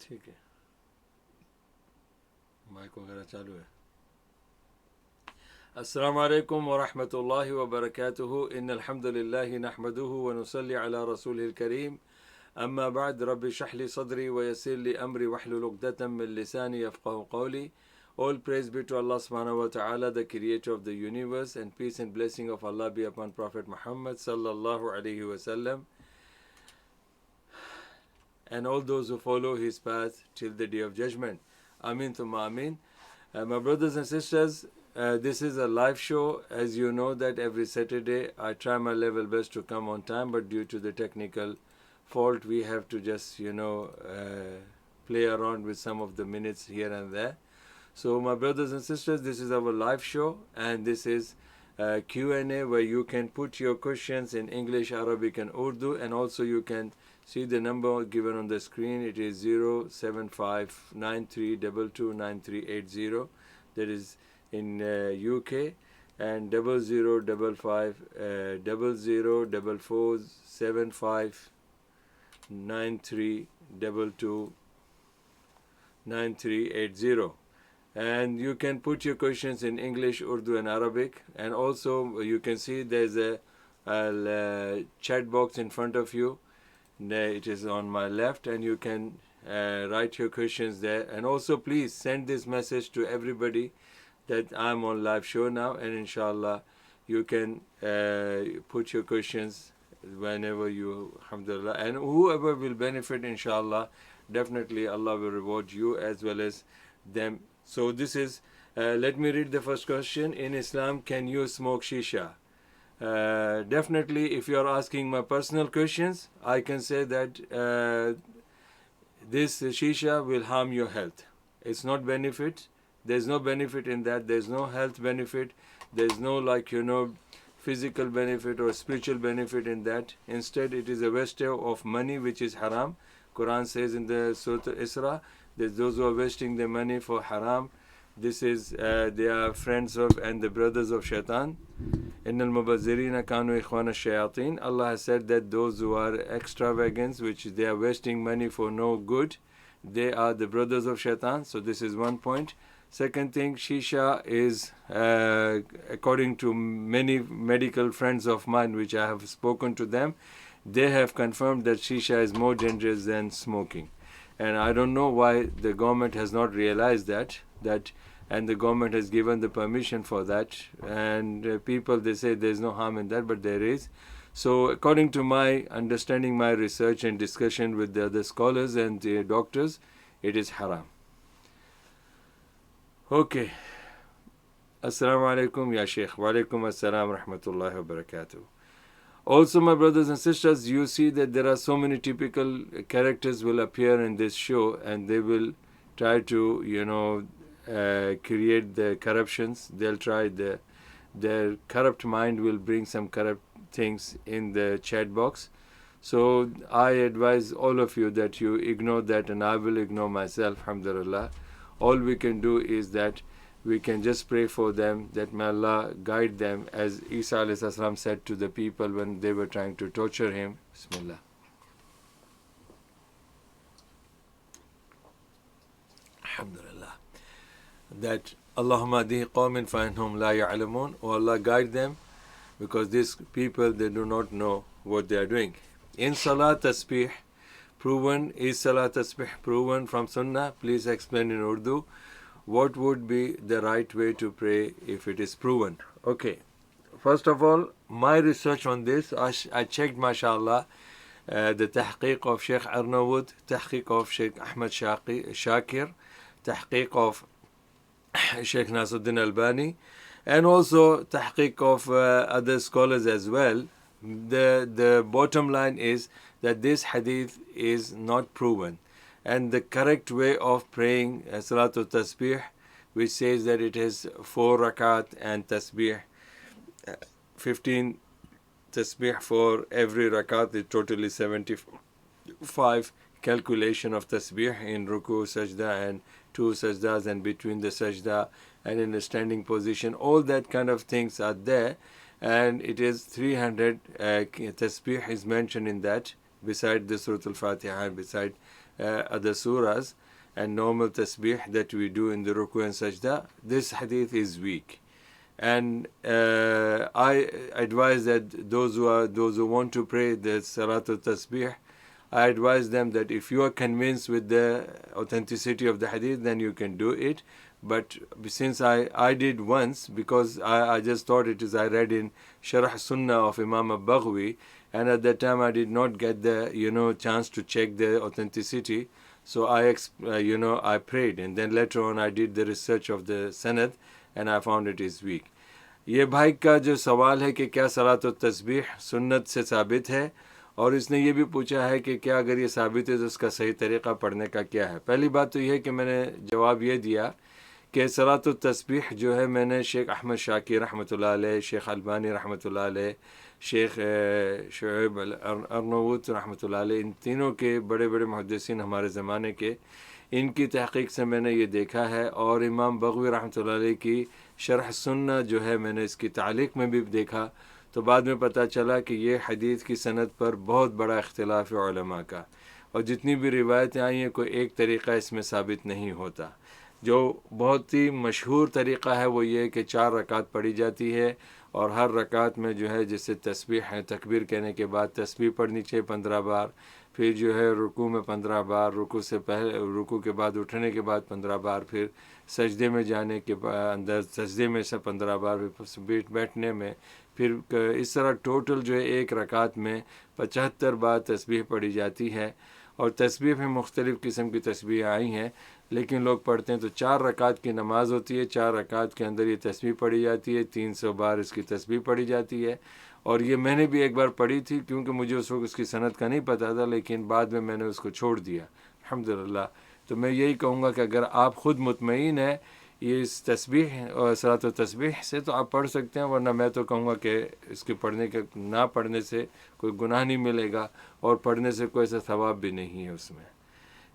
ठीक है, माइक वगैरह चालू है. अस्सलामु अलैकुम व रहमतुल्लाहि व बरकातुहू. इन्नल हम्दुलिल्लाहि नहमदुहू व नुसल्ली अला रसूलिल करीम. अम्मा बाद, रब्बि इश्रह ली सदरी व यस्सिर ली अमरी वहलुल उक़दतम मिन लिसानी यफ़क़हू क़ौली. All praise be to Allah subhanahu wa ta'ala, the creator of the universe, and peace and blessing of Allah be upon Prophet Muhammad sallallahu alaihi wasallam and all those who follow his path till the day of judgment. Ameen thumma ameen. My brothers and sisters, this is a live show. As you know that every Saturday I try my level best to come on time, but due to the technical fault we have to just play around with some of the minutes here and there. So my brothers and sisters, this is our live show, and this is Q&A where you can put your questions in English, Arabic and Urdu, and also you can see the number given on the screen. It is 07593229380. That is in UK, and 005500447593229380. And you can put your questions in English, Urdu and Arabic, and also you can see there's a chat box in front of you. It is on my left, and you can write your questions there. And also please send this message to everybody that I'm on live show now, and inshallah you can put your questions whenever you, alhamdulillah, and whoever will benefit, inshallah, definitely Allah will reward you as well as them. So this is, let me read the first question. In Islam, can you smoke shisha? Definitely, if you are asking my personal questions, I can say that this shisha will harm your health. It's not benefit. There's no benefit in that. There's no health benefit. There's no physical benefit or spiritual benefit in that. Instead, it is a waster of money which is haram. Quran says in the Surah Isra, there's those who are wasting their money for haram. This is, they are friends of and the brothers of shaitan. Innal mubazzirina kanu ikhwana shayateen. Allah has said that those who are extravagant, which they are wasting money for no good, they are the brothers of shaitan. So this is one point. Second thing, shisha is, according to many medical friends of mine which I have spoken to them, they have confirmed that shisha is more dangerous than smoking. And I don't know why the government has not realized that and the government has given the permission for that. And people, they say there's no harm in that, but there is. So according to my understanding, my research and discussion with the other scholars and the doctors, it is haram. Okay. Assalamu alaikum ya Sheikh. Wa alaikum assalam wa rahmatullahi wa barakatuh. Also, my brothers and sisters, you see that there are so many typical characters will appear in this show, and they will try to, create the corruptions. They'll try their corrupt mind will bring some corrupt things in the chat box. So I advise all of you that you ignore that, and I will ignore myself, alhamdulillah. All we can do is that we can just pray for them, that may Allah guide them, as Isa alayhi salam said to the people when they were trying to torture him. Bismillah. Alhamdulillah. That Allahumma dihi qawmin fa innahum la ya'lamun. Oh Allah, guide them, because these people, they do not know what they are doing. In Salat Tasbih, proven, is Salat Tasbih proven from Sunnah? Please explain in Urdu. What would be the right way to pray if it is proven? Okay. First of all, my research on this, I checked, mashallah, the tahqiq of Sheikh Arnawood, tahqiq of Sheikh Ahmad Shakir, tahqiq of Sheikh Nasruddin Albani, and also tahqiq of other scholars as well. The bottom line is that this hadith is not proven. And the correct way of praying Salatul Tasbih, which says that it is 4 rakat and Tasbih, 15 Tasbih for every rakat, is totally 75 calculation of Tasbih in Ruku, Sajda, and 2 Sajdas, and between the Sajda and in a standing position. All that kind of things are there, and it is 300 Tasbih is mentioned in that. beside the Surah Al-Fatiha and beside other surahs and normal tasbih that we do in the ruku and sajda, this hadith is weak. And I advise that those who want to pray the Salatul Tasbih, I advise them that if you are convinced with the authenticity of the hadith, then you can do it. But since I did once, because I just thought it is, I read in Sharh Sunnah of Imam al-Baghawi, and at that time I did not get the chance to check the authenticity. So I prayed, and then later on I did the research of the sanad, and I found it is weak. ये भाई का जो सवाल है कि क्या सलात तस्बीह सुन्नत से साबित है, और इसने ये भी पूछा है कि क्या अगर ये साबित है तो उसका सही तरीक़ा पढ़ने का क्या है। पहली बात तो ये है कि मैंने जवाब ये दिया कि सलात तस्बीह जो है मैंने शेख अहमद शाकिर रहमतुल्लाह अलैह, शेख अलबानी रहमतुल्लाह अलैह, शेख शुएब अर्नऊत रहमतुल्लाह अलैह, इन तीनों के बड़े बड़े मुहद्दिसीन हमारे ज़माने के, इनकी तहक़ीक़ से मैंने ये देखा है। और इमाम बग़वी रहमतुल्लाह अलैह की शरह सुन्ना जो है मैंने इसकी तालीक़ में भी देखा, तो बाद में पता चला कि ये हदीस की सनद पर बहुत बड़ा इख्तिलाफ़ है उलमा का, और जितनी भी रिवायतें आई हैं कोई एक तरीक़ा इसमें साबित नहीं होता। जो बहुत ही मशहूर तरीक़ा है वो ये है कि 4 रकात पढ़ी जाती है, और हर रकात में जो है जैसे तस्बीह है, तकबीर कहने के बाद तस्बीह पढ़नी चाहिए 15 बार, फिर जो है रुकू में 15 बार, रुकू से पहले, रुकू के बाद उठने के बाद 15 बार, फिर सजदे में जाने के बाद अंदर सजदे में से 15 बार, फिर बैठने में, फिर इस तरह टोटल जो है एक रकात में 75 बार तस्बीह पढ़ी जाती है। और तस्बीह में मुख्तलिफ़ किस्म की तस्बीह आई हैं, लेकिन लोग पढ़ते हैं तो 4 रकात की नमाज़ होती है, 4 रकात के अंदर ये तस्बीह पढ़ी जाती है, 300 बार इसकी तस्बीह पढ़ी जाती है। और ये मैंने भी एक बार पढ़ी थी, क्योंकि मुझे उस वक्त उसकी सनद का नहीं पता था, लेकिन बाद में मैंने उसको छोड़ दिया अल्हम्दुलिल्लाह। तो मैं यही कहूँगा कि अगर आप ख़ुद मुतमईन है ये इस तस्बीह और सलात तस्बीह से, तो आप पढ़ सकते हैं, वरना मैं तो कहूँगा कि इसके पढ़ने के ना पढ़ने से कोई गुनाह नहीं मिलेगा, और पढ़ने से कोई ऐसा सवाब भी नहीं है उसमें।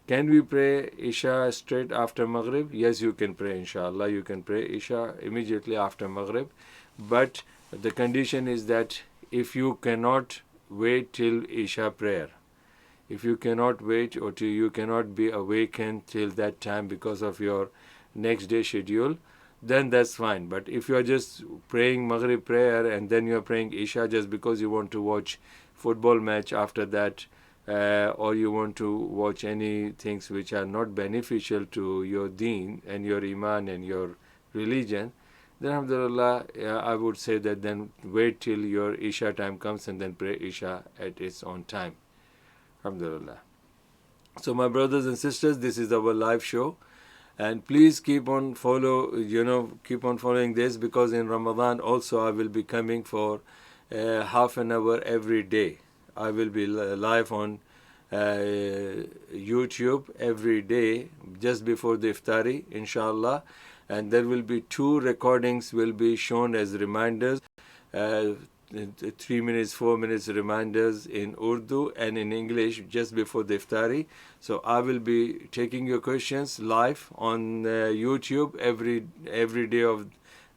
Can we pray Isha straight after Maghrib? Yes, you can pray, inshallah. You can pray Isha immediately after Maghrib. But the condition is that if you cannot wait till Isha prayer, if you cannot wait or till you cannot be awakened till that time because of your next day schedule, then that's fine. But if you are just praying Maghrib prayer and then you are praying Isha just because you want to watch football match after that, or you want to watch any things which are not beneficial to your deen and your iman and your religion, then alhamdulillah, I would say that then wait till your Isha time comes and then pray Isha at its own time. Alhamdulillah. So my brothers and sisters, this is our live show, and please keep on following this, because in Ramadan also I will be coming for half an hour every day. I will be live on YouTube every day just before the iftari, inshallah, and there will be 2 recordings will be shown as reminders, 3 minutes, 4 minutes reminders in Urdu and in English just before the iftari. So I will be taking your questions live on YouTube every day of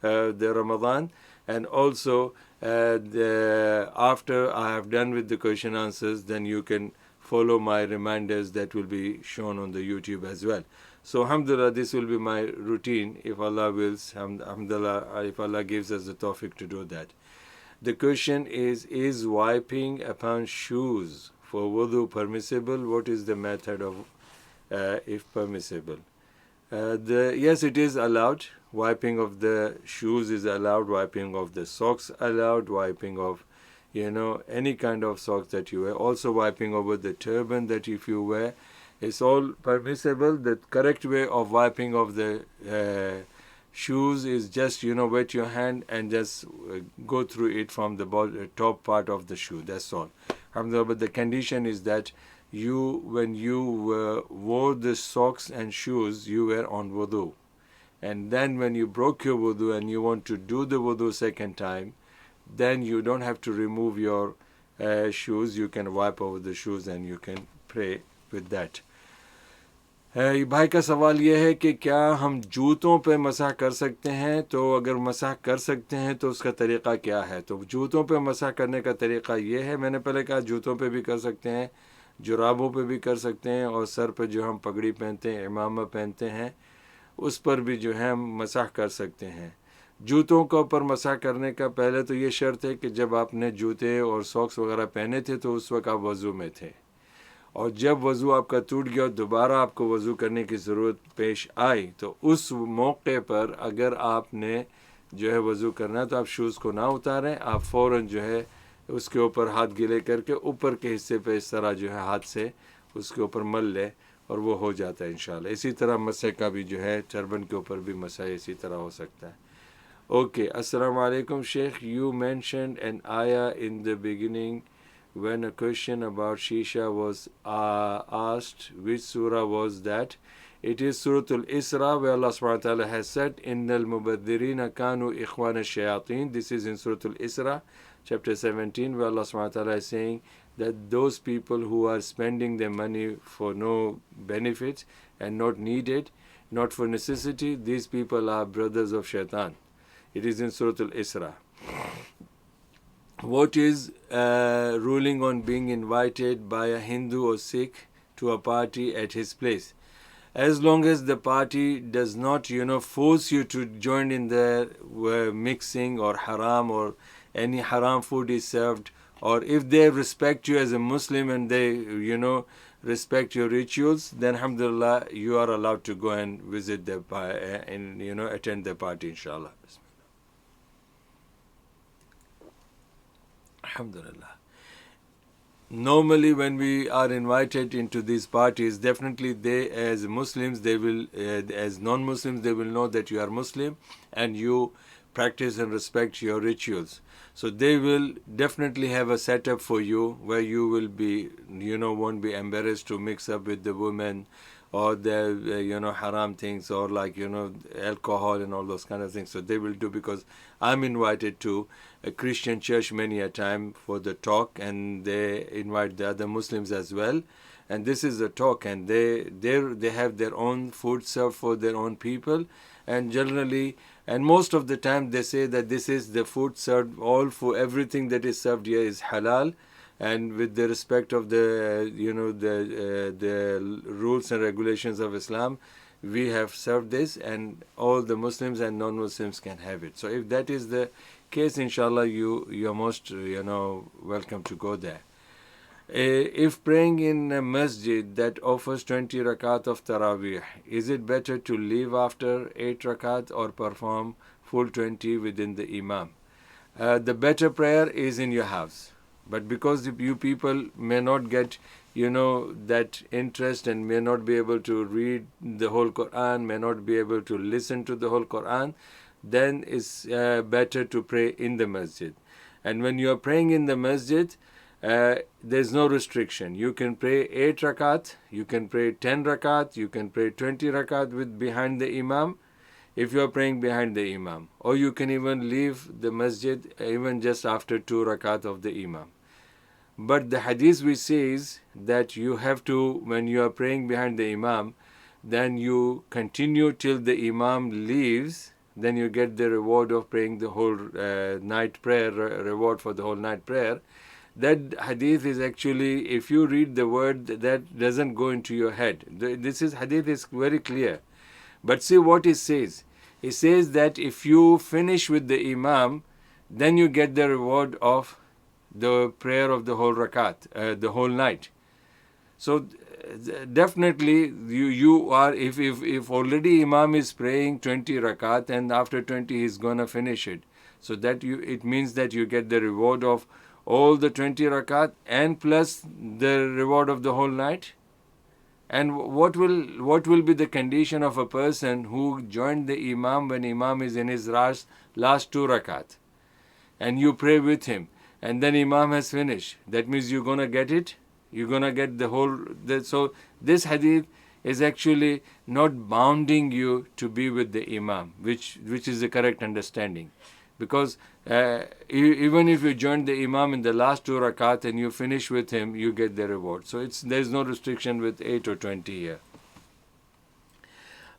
the Ramadan, and also after I have done with the question answers, then you can follow my reminders that will be shown on the YouTube as well. So alhamdulillah, this will be my routine if Allah wills, alhamdulillah, if Allah gives us the tawfiq to do that. The question is wiping upon shoes for wudu permissible? What is the method of if permissible? Yes, it is allowed. Wiping of the shoes is allowed, wiping of the socks allowed, wiping of any kind of socks that you wear, also wiping over the turban that if you wear, it's all permissible. The correct way of wiping of the shoes is just wet your hand and just go through it from the top part of the shoe, that's all. But the condition is that when you wore the socks and shoes, you were on wudu, and then when you broke your wudu and you want to do the wudu second time, then you don't have to remove your shoes. You can wipe over the shoes and you can pray with that. भाई का सवाल ये है कि क्या हम जूतों पे मसाह कर सकते हैं? तो अगर मसाह कर सकते हैं तो उसका तरीक़ा क्या है? तो जूतों पे मसाह करने का तरीक़ा ये है, मैंने पहले कहा जूतों पे भी कर सकते हैं, जुराबों पे भी कर सकते हैं, और सर पे जो हम पगड़ी पहनते हैं, इमामा पहनते हैं, उस पर भी जो है हम मसाह कर सकते हैं। जूतों के ऊपर मसाह करने का पहले तो ये शर्त है कि जब आपने जूते और सॉक्स वगैरह पहने थे तो उस वक्त आप वज़ू में थे, और जब वज़ू आपका टूट गया और दोबारा आपको वज़ू करने की ज़रूरत पेश आई तो उस मौके पर अगर आपने जो है वज़ू करना है तो आप शूज़ को ना उतारें, आप फ़ौरन जो है उसके ऊपर हाथ गिले करके ऊपर के हिस्से पे इस तरह जो है हाथ से उसके ऊपर मल ले और वो हो जाता है इंशाल्लाह। इसी तरह मसे का भी जो है टर्बन के ऊपर भी मसा इसी तरह हो सकता है। ओके, अस्सलाम वालेकुम शेख, यू मेंशन्ड एन आया in the beginning when a question about shisha was asked, which surah was that? It is Surah Al-Isra, where Allah subhanahu wa ta'ala has said, Innal mubaddirina kanu ikhwana shayateen. This is in Surah Al-Isra, chapter 17, where Allah subhanahu wa ta'ala is saying that those people who are spending their money for no benefit and not needed, not for necessity, these people are brothers of shaitan. It is in Surah Al-Isra. What is ruling on being invited by a Hindu or Sikh to a party at his place? As long as the party does not, force you to join in their mixing or haram, or any haram food is served, or if they respect you as a Muslim and they, respect your rituals, then alhamdulillah, you are allowed to go and visit the and attend the party, inshallah. Alhamdulillah. Normally when we are invited into these parties, definitely they, as Muslims, they will, as non-Muslims, they will know that you are Muslim and you practice and respect your rituals. So they will definitely have a setup for you where you will be, won't be embarrassed to mix up with the women or the, haram things, or like, alcohol and all those kind of things. So they will do, because I'm invited to a Christian church many a time for the talk, and they invite the other Muslims as well. And this is the talk, and they have their own food served for their own people, and generally, and most of the time they say that this is the food served, all for everything that is served here is halal, and with the respect of the the rules and regulations of Islam, we have served this, and all the Muslims and non-Muslims can have it. So if that is the case, inshallah, you're most welcome to go there. If praying in a masjid that offers 20 rakat of Taraweeh, is it better to leave after 8 rakat or perform full 20 within the Imam? The better prayer is in your house. But because you people may not get, that interest and may not be able to read the whole Quran, may not be able to listen to the whole Quran, then it's better to pray in the masjid. And when you are praying in the masjid, there's no restriction. You can pray 8 rakat, you can pray 10 rakat, you can pray 20 rakat behind the Imam, if you are praying behind the Imam. Or you can even leave the masjid even just after 2 rakat of the Imam. But the hadith which says that you have to, when you are praying behind the Imam, then you continue till the Imam leaves, then you get the reward of praying the whole night prayer, reward for the whole night prayer. That hadith is actually, if you read the word, that doesn't go into your head. Hadith is very clear. But see what it says. It says that if you finish with the Imam, then you get the reward of the prayer of the whole rakat, the whole night. So definitely you are, if already Imam is praying 20 rakat and after 20 he's gonna finish it, so that it means that you get the reward of all the 20 rakat and plus the reward of the whole night. And what will be the condition of a person who joined the Imam when Imam is in his last 2 rakat, and you pray with him, and then Imam has finished? That means you're gonna get it. You're gonna get the whole. So this hadith is actually not bounding you to be with the Imam, which is the correct understanding, because even if you join the Imam in the last 2 rakat and you finish with him, you get the reward. So there's no restriction with 8 or 20 here.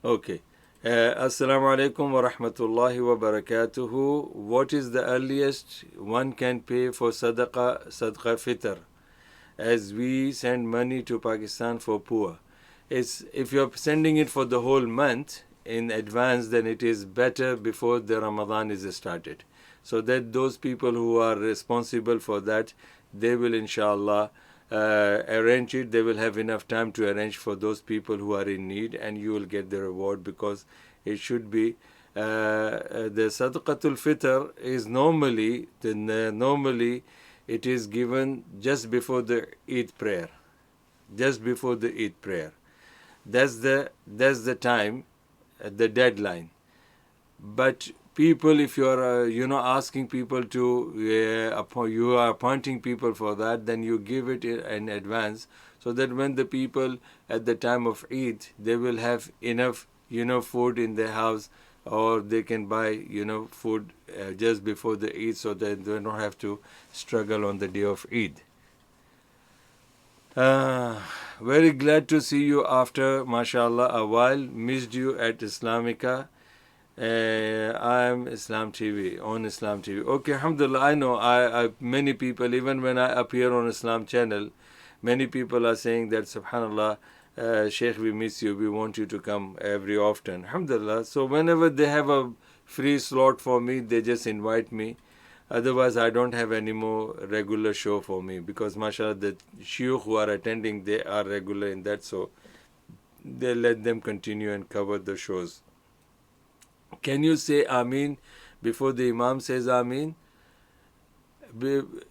Okay. Assalamu alaikum wa rahmatullahi wa barakatuhu. What is the earliest one can pay for sadaqah fitr? as we send money to Pakistan for poor. If you're sending it for the whole month in advance, then it is better before the Ramadan is started, so that those people who are responsible for that, they will inshallah arrange it. They will have enough time to arrange for those people who are in need, and you will get the reward, because it should be the Sadaqatul Fitr is normally it is given just before the Eid prayer. Just before the Eid prayer. That's the time, the deadline. But people, if you are asking people to you are appointing people for that, then you give it in advance, so that when the people at the time of Eid, they will have enough food in their house, or they can buy food just before the Eid, so that they don't have to struggle on the day of Eid. Very glad to see you after, mashallah, a while. Missed you at Islamica. I am Islam TV, on Islam TV. Okay, alhamdulillah, I know I many people, even when I appear on Islam channel, many people are saying that, subhanallah, Sheikh, we miss you, we want you to come every often. Alhamdulillah. So whenever they have a free slot for me, they just invite me. Otherwise, I don't have any more regular show for me, because mashallah, the shiuch who are attending, they are regular in that, so they let them continue and cover the shows. Can you say Ameen before the Imam says Ameen?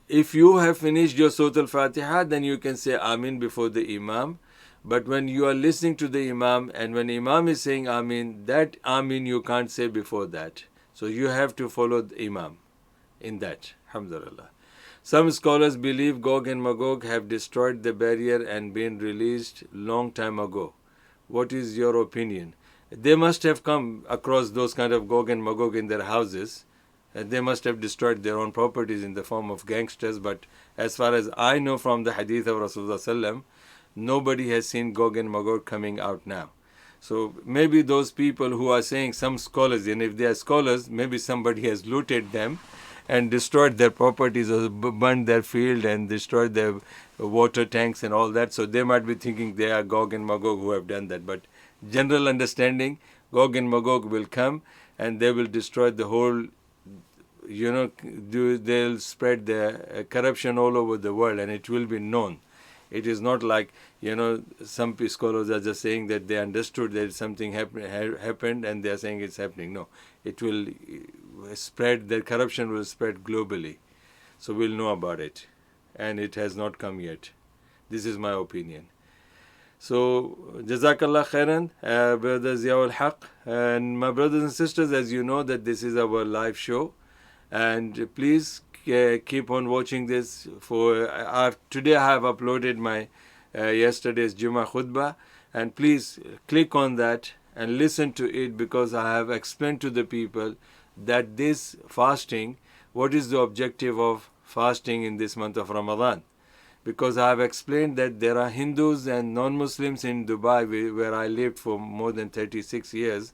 If you have finished your Surah Al-Fatiha, then you can say Ameen before the Imam. But when you are listening to the Imam, and when Imam is saying Ameen, that Ameen you can't say before that. So you have to follow the Imam in that. Alhamdulillah. Some scholars believe Gog and Magog have destroyed the barrier and been released long time ago. What is your opinion? They must have come across those kind of Gog and Magog in their houses. They must have destroyed their own properties in the form of gangsters. But as far as I know from the hadith of Rasulullah sallam, nobody has seen Gog and Magog coming out now. So maybe those people who are saying, some scholars, and if they are scholars, maybe somebody has looted them and destroyed their properties, or burned their field and destroyed their water tanks and all that. So they might be thinking they are Gog and Magog who have done that. But general understanding, Gog and Magog will come and they will destroy the whole, they'll spread the corruption all over the world, and it will be known. It is not like, some scholars are just saying that they understood that something happened and they are saying it's happening. No, it will spread, the corruption will spread globally. So we'll know about it. And it has not come yet. This is my opinion. So, Jazakallah khairan, Brother Ziaul Haq. And my brothers and sisters, as you know, that this is our live show. And please keep on watching this. Today I have uploaded my yesterday's Jummah khutbah. And please click on that and listen to it, because I have explained to the people that this fasting, what is the objective of fasting in this month of Ramadan. Because I have explained that there are Hindus and non-Muslims in Dubai, where I lived for more than 36 years.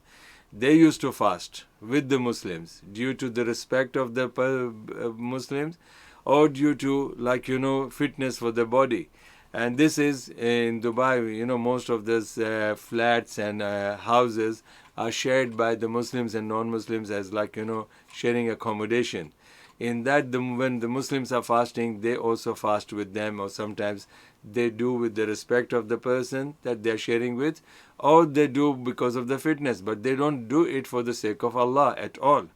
They used to fast with the Muslims due to the respect of the Muslims, or due to fitness for the body. And this is in Dubai, most of these flats and houses are shared by the Muslims and non-Muslims as sharing accommodation. In that, when the Muslims are fasting, they also fast with them, or sometimes they do with the respect of the person that they are sharing with, or they do because of the fitness, but they don't do it for the sake of Allah at all.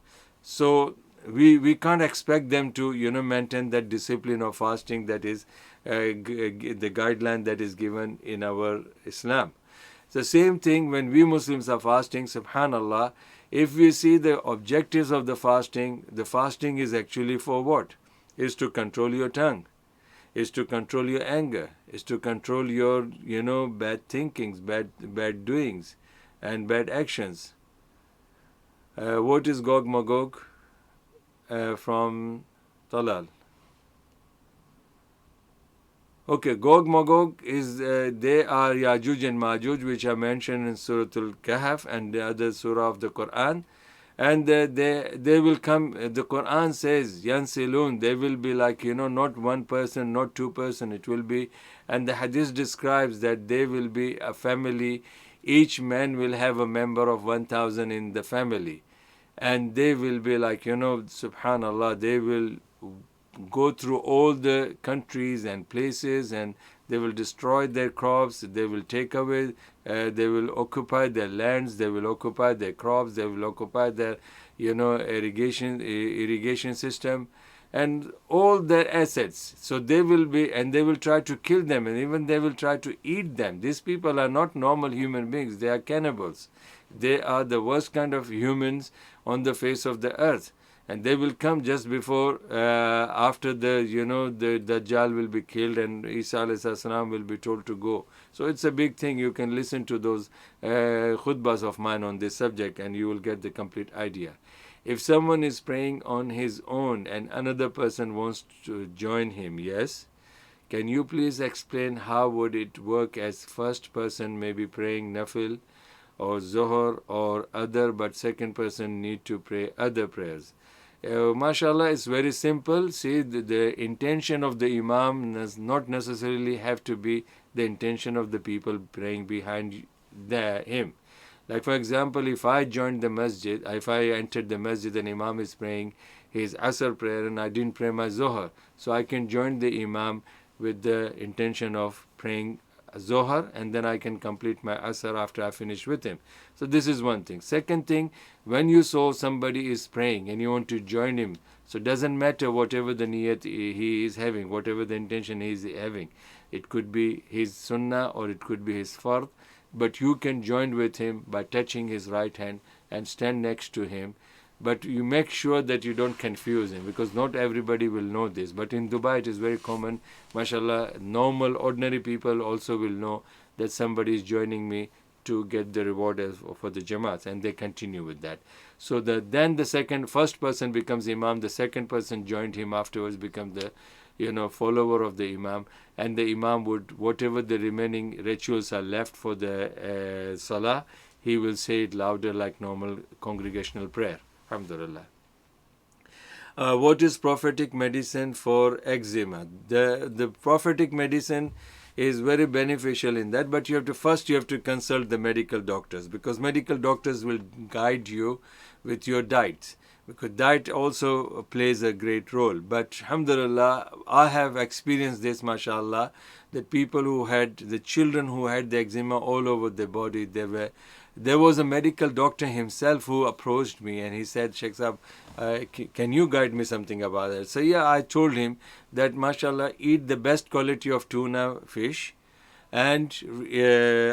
So we can't expect them to maintain that discipline of fasting that is the guideline that is given in our Islam. The same thing when we Muslims are fasting, subhanallah, if we see the objectives of the fasting is actually for what? Is to control your tongue, is to control your anger, is to control your, bad thinkings, bad doings, and bad actions. What is Gog Magog? From Talal. Okay, Gog Magog is, they are Yajuj and Majuj, which are mentioned in Surah Al-Kahf and the other surah of the Quran. and they will come. The Quran says yansilun, they will be like, not one person, not two person, it will be. And the hadith describes that they will be a family. Each man will have a member of 1,000 in the family, and they will be like, subhanallah, they will go through all the countries and places, and they will destroy their crops, they will take away, they will occupy their lands, they will occupy their crops, they will occupy their irrigation system and all their assets. So they will be, and they will try to kill them, and even they will try to eat them. These people are not normal human beings, they are cannibals. They are the worst kind of humans on the face of the earth. And they will come just before, after the Dajjal will be killed and Isa alayhi salam will be told to go. So it's a big thing. You can listen to those khutbahs of mine on this subject and you will get the complete idea. If someone is praying on his own and another person wants to join him, yes, can you please explain how would it work, as first person may be praying Nafil or Zohar or other, but second person need to pray other prayers? Mashallah, it's very simple. See, the intention of the Imam does not necessarily have to be the intention of the people praying behind him. Like for example, if I joined the masjid, if I entered the masjid and Imam is praying his Asr prayer and I didn't pray my Zohar, so I can join the Imam with the intention of praying Zohar, and then I can complete my Asr after I finish with him. So this is one thing. Second thing, when you saw somebody is praying and you want to join him, so it doesn't matter whatever the niyat he is having, whatever the intention he is having. It could be his sunnah or it could be his fard, but you can join with him by touching his right hand and stand next to him. But you make sure that you don't confuse him, because not everybody will know this. But in Dubai it is very common, mashallah, normal, ordinary people also will know that somebody is joining me to get the reward for the Jamaat, and they continue with that. So then the first person becomes Imam, the second person joined him afterwards become the follower of the Imam, and the Imam would, whatever the remaining rituals are left for the Salah, he will say it louder like normal congregational prayer. Alhamdulillah. What is prophetic medicine for eczema? The prophetic medicine is very beneficial in that, but you have to consult the medical doctors, because medical doctors will guide you with your diet, because diet also plays a great role. But alhamdulillah, I have experienced this, mashallah, that people the children who had the eczema all over their body, there was a medical doctor himself who approached me and he said, Sheikh Sahab, can you guide me something about it? So yeah, I told him that mashallah, eat the best quality of tuna fish and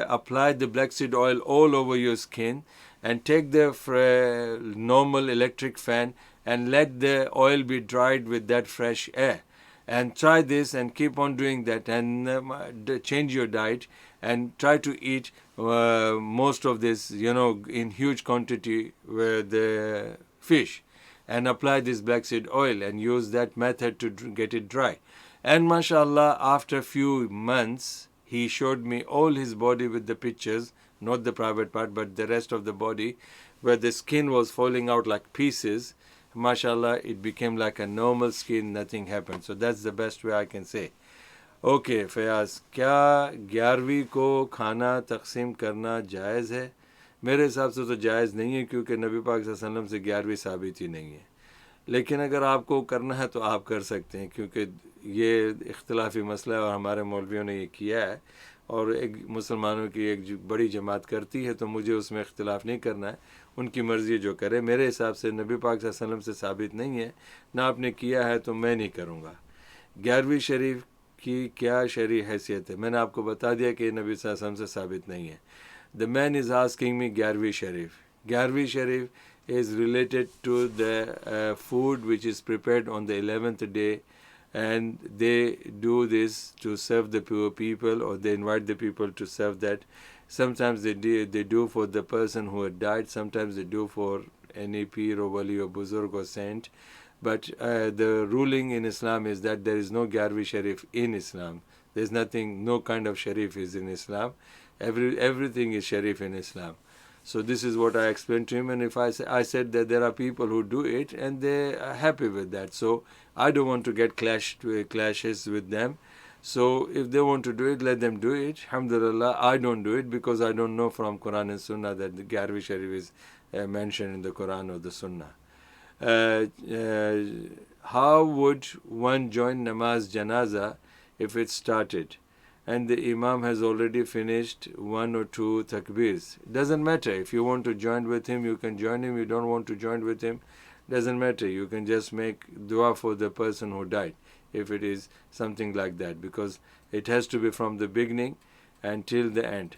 apply the black seed oil all over your skin, and take the normal electric fan and let the oil be dried with that fresh air. And try this and keep on doing that, and change your diet and try to eat most of this, in huge quantity the fish, and apply this black seed oil and use that method to get it dry. And mashallah, after a few months, he showed me all his body with the pictures, not the private part, but the rest of the body, where the skin was falling out like pieces. Mashallah, it became like a normal skin, nothing happened. So that's the best way I can say. Okay, Fayaz, क्या 11वीं को खाना तकसीम करना जायज़ है? मेरे हिसाब से तो जायज़ नहीं है, क्योंकि नबी पाक सल्लल्लाहु अलैहि वसल्लम से 11वीं साबित ही नहीं है. लेकिन अगर आपको करना है तो आप कर सकते हैं, क्योंकि ये इख्तिलाफी मसला है और हमारे मौलवियों ने ये किया है, और एक मुसलमानों की एक बड़ी जमात करती है, तो मुझे उसमें इख्तिलाफ नहीं करना है. उनकी मर्ज़ी जो करे. मेरे हिसाब से नबी पाक सल्लल्लाहु अलैहि वसल्लम से साबित नहीं है, ना आपने किया है, तो मैं नहीं करूँगा. 11वीं शरीफ की क्या शरई हैसियत है? मैंने आपको बता दिया कि नबी सल्लल्लाहु अलैहि वसल्लम से साबित नहीं है. The man is asking me 11वीं शरीफ. 11वीं शरीफ is related to the food which is prepared on the 11th day, and they do this to serve the poor people, or they invite the people to serve that. Sometimes they do for the person who had died, sometimes they do for any peer or wali or buzurg or saint. But the ruling in Islam is that there is no 11वीं Sharif in Islam. There's nothing, no kind of Sharif is in Islam. Everything is Sharif in Islam. So this is what I explained to him, and if I said that there are people who do it and they are happy with that. So I don't want to get clashes with them. So if they want to do it, let them do it. Alhamdulillah, I don't do it because I don't know from Quran and Sunnah that the Garvi Sharif is mentioned in the Quran or the Sunnah. How would one join namaz janaza if it started and the imam has already finished one or two takbirs? Doesn't matter. If you want to join with him, you can join him. You don't want to join with him, doesn't matter. You can just make dua for the person who died if it is something like that, because it has to be from the beginning until the end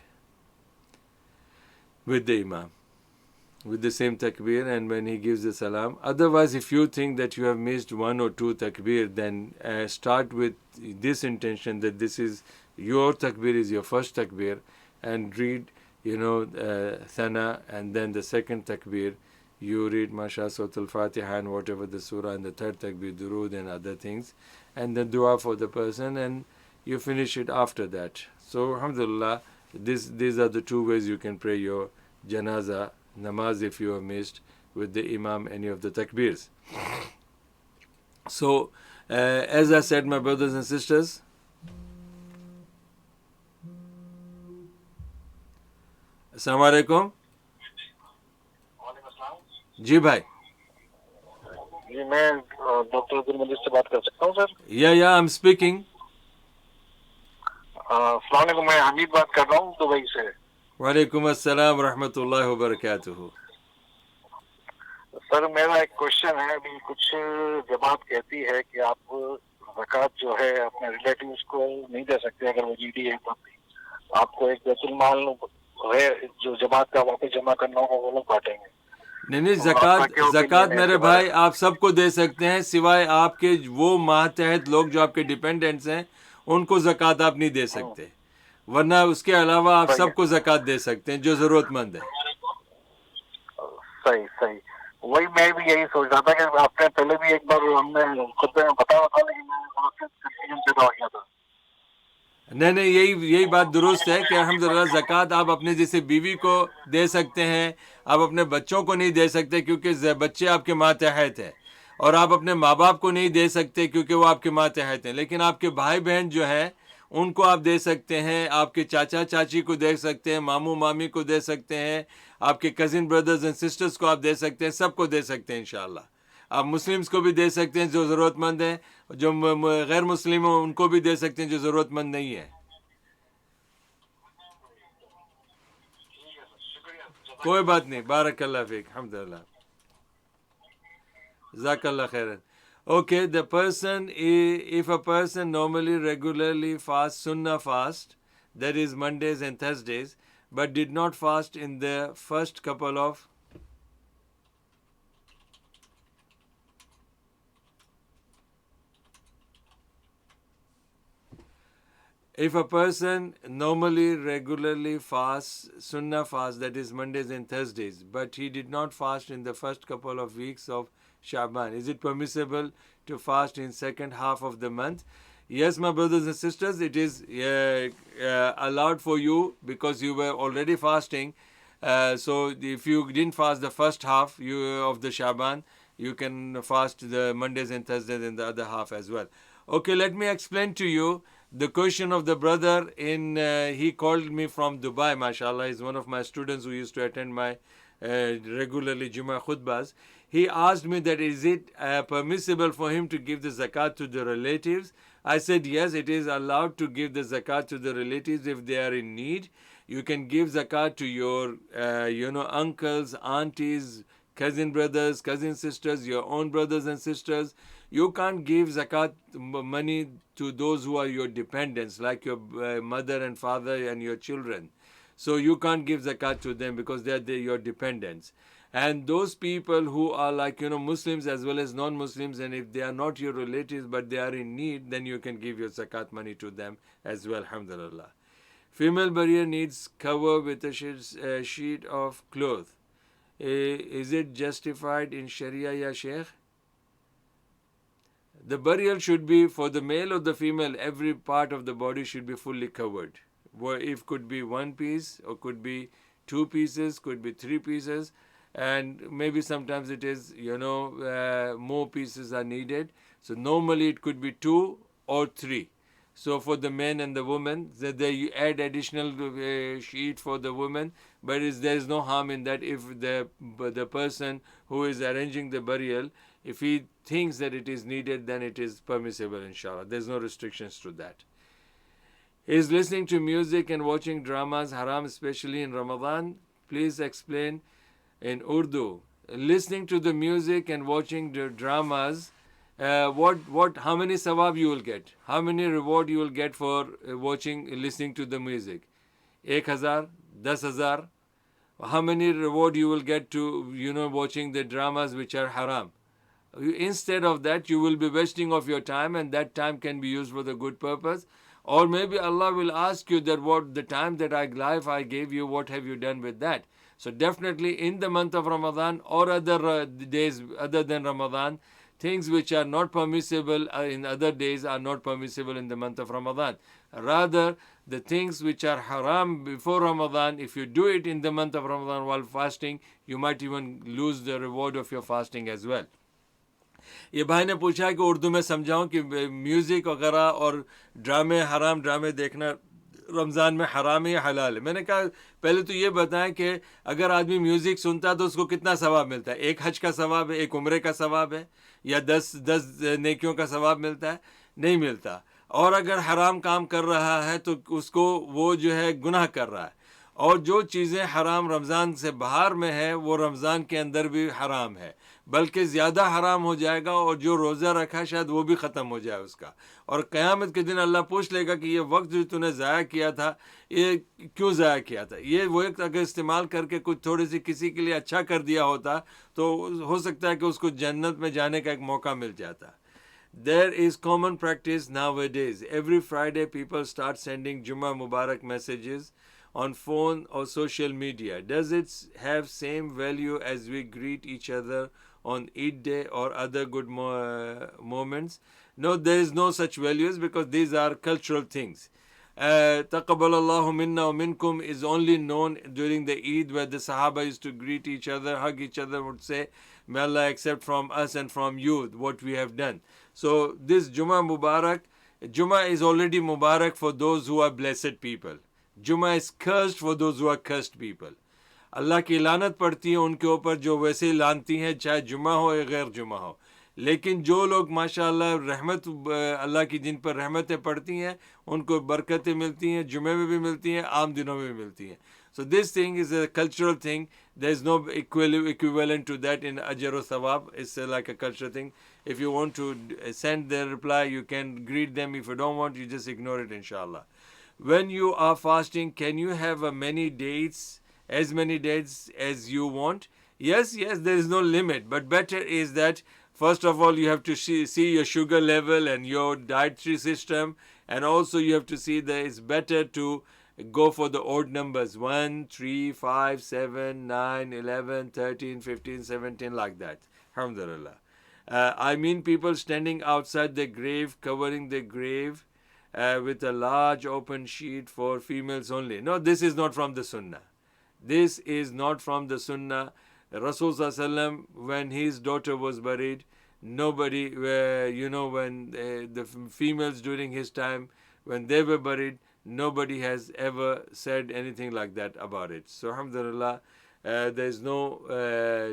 with the imam, with the same takbir, and when he gives the salam. Otherwise, if you think that you have missed one or two takbir, then start with this intention that this is your takbir, is your first takbir, and read, thana, and then the second takbir, you read Masha Suratul Fatiha and whatever the surah, and the third takbir, durood and other things, and then dua for the person, and you finish it after that. So, alhamdulillah, these are the two ways you can pray your janaza namaz if you have missed with the imam any of the takbirs. So, as I said, my brothers and sisters, Assalamu alaikum. जी भाई, जी मैं doctor Abdul मजीद से बात कर सकता हूँ sir? या I am speaking. अस्सलाम वालेकुम, मैं हमीद बात कर रहा हूँ दुबई से. वालेकुम अस्सलाम रहमतुल्लाहि व बरकातुहू. सर मेरा एक क्वेश्चन है. अभी कुछ जमात कहती है कि आप ज़कात जो है अपने रिलेटिव्स को नहीं दे सकते अगर वो जीडी है, तो आपको एक बैतुल माल है जो जमात का वापस जमा करना होगा वो लोग बांटेंगे. नहीं, ज़कात मेरे भाई आप सबको दे सकते हैं, सिवाय आपके वो मातहत लोग जो आपके डिपेंडेंट्स हैं उनको ज़कात आप नहीं दे सकते, वरना उसके अलावा आप सबको ज़कात दे सकते हैं जो ज़रूरतमंद है. सही. वही मैं भी यही सोच रहा था कि आपने पहले भी एक बार हमने खुद में बताया था, लेकिन मैं कंफ्यूजन पैदा हो गया था. नहीं, यही बात दुरुस्त है कि अल्हम्दुलिल्लाह ज़कात आप अपने जैसे बीवी को दे सकते हैं, आप अपने बच्चों को नहीं दे सकते क्योंकि बच्चे आपके मातहत हैं, और आप अपने माँ बाप को नहीं दे सकते क्योंकि वो आपके मातहत हैं. लेकिन आपके भाई बहन जो हैं उनको आप दे सकते हैं, आपके चाचा चाची को दे सकते हैं, मामू मामी को दे सकते हैं, आपके कज़िन ब्रदर्स एंड सिस्टर्स को आप दे सकते हैं, सबको दे सकते हैं इंशाल्लाह. आप मुस्लिम्स को भी दे सकते हैं जो ज़रूरतमंद हैं, जो गैर मुस्लिम हो उनको भी दे सकते हैं जो ज़रूरतमंद नहीं है. कोई बात नहीं. बारकल्लाह फीक. अल्हम्दुलिल्लाह. Jazakallah khairan. Okay, the person, if a person normally regularly fasts sunnah fast, that is Mondays and Thursdays, but did not fast in the first couple of if a person normally regularly fasts sunnah fast, that is Mondays and Thursdays, but he did not fast in the first couple of weeks of Shaban, is it permissible to fast in second half of the month? Yes, my brothers and sisters, it is allowed for you because you were already fasting. So if you didn't fast the first half of the Shaban, you can fast the Mondays and Thursdays in the other half as well. Okay, let me explain to you the question of the brother. He called me from Dubai, mashallah. He's one of my students who used to attend my regularly Jummah khutbahs. He asked me that is it permissible for him to give the zakat to the relatives? I said yes, it is allowed to give the zakat to the relatives if they are in need. You can give zakat to your uncles, aunties, cousin brothers, cousin sisters, your own brothers and sisters. You can't give zakat money to those who are your dependents, like your mother and father and your children. So you can't give zakat to them because they're your dependents. And those people who are like, Muslims as well as non-Muslims, and if they are not your relatives but they are in need, then you can give your zakat money to them as well, alhamdulillah. Female burial needs cover with a sheet of cloth. Is it justified in Sharia, ya Sheikh? The burial should be, for the male or the female, every part of the body should be fully covered. If could be one piece or could be 2 pieces, could be 3 pieces, and maybe sometimes it is, more pieces are needed. So normally it could be 2 or 3. So for the men and the women, you add additional sheet for the women, but there is no harm in that if the person who is arranging the burial, if he thinks that it is needed, then it is permissible, inshallah. There is no restrictions to that. Is listening to music and watching dramas haram, especially in Ramadan? Please explain in Urdu. Listening to the music and watching the dramas, how many sawab you will get? How many reward you will get for listening to the music? 1,000, 10,000. How many reward you will get to, watching the dramas which are haram? Instead of that, you will be wasting of your time, and that time can be used for the good purpose. Or maybe Allah will ask you that what the time that I gave you, what have you done with that? So definitely in the month of Ramadan or other days other than Ramadan, things which are not permissible in other days are not permissible in the month of Ramadan. Rather, the things which are haram before Ramadan, if you do it in the month of Ramadan while fasting, you might even lose the reward of your fasting as well. ये भाई ने पूछा कि उर्दू में समझाऊं कि music वगैरह और हराम ड्रामे देखना रमज़ान में हराम है या हलाल है. मैंने कहा पहले तो ये बताएं कि अगर आदमी म्यूज़िक सुनता है तो उसको कितना सवाब मिलता है. 1 हज का सवाब है, 1 उम्रे का सवाब है, या 10 नेकियों का सवाब मिलता है? नहीं मिलता. और अगर हराम काम कर रहा है तो उसको वो जो है गुनाह कर रहा है. और जो चीज़ें हराम रमज़ान से बाहर में है वो रमज़ान के अंदर भी हराम है, बल्कि ज़्यादा हराम हो जाएगा, और जो रोज़ा रखा शायद वो भी ख़त्म हो जाए उसका. और क़यामत के दिन अल्लाह पूछ लेगा कि ये वक्त जो तूने ज़ाया किया था, ये क्यों ज़ाया किया था. ये वक्त अगर इस्तेमाल करके कुछ थोड़ी सी किसी के लिए अच्छा कर दिया होता तो हो सकता है कि उसको जन्नत में जाने का एक मौका मिल जाता. There is common practice nowadays. Every Friday people start sending Jummah Mubarak messages on phone or social media. Does it have same value as we greet each other on Eid day or other good moments? No, there is no such values, because these are cultural things. Taqabbalallahu minna wa minkum is only known during the Eid, where the Sahaba used to greet each other, hug each other, would say, may Allah accept from us and from you what we have done. So this Jummah Mubarak, Jummah is already Mubarak for those who are blessed people. जुमा is cursed for those who are cursed people. Allah की लानत पड़ती है उनके ऊपर जो वैसे ही लानती हैं, चाहे जुमा हो या गैर जुमा हो. लेकिन जो लोग माशाअल्लाह रहमत अल्लाह की जिन पर रहमतें पड़ती हैं उनको बरकतें मिलती हैं, जुमे में भी मिलती हैं, आम दिनों में भी मिलती हैं. So this thing is a cultural thing. There is no equivalent to that in ajr or thawab. It's like a cultural thing. If you want to send their reply, you can greet them. If you don't want, you just ignore it, inshallah. When you are fasting, can you have as many dates as you want? Yes, there is no limit. But better is that, first of all, you have to see your sugar level and your dietary system. And also you have to see that it's better to go for the odd numbers. 1, 3, 5, 7, 9, 11, 13, 15, 17, like that. Alhamdulillah. I mean people standing outside the grave, covering the grave, with a large open sheet for females only. No, this is not from the Sunnah. This is not from the Sunnah. Rasul Sallallahu, when his daughter was buried, nobody, when the females during his time, when they were buried, nobody has ever said anything like that about it. So alhamdulillah, there is no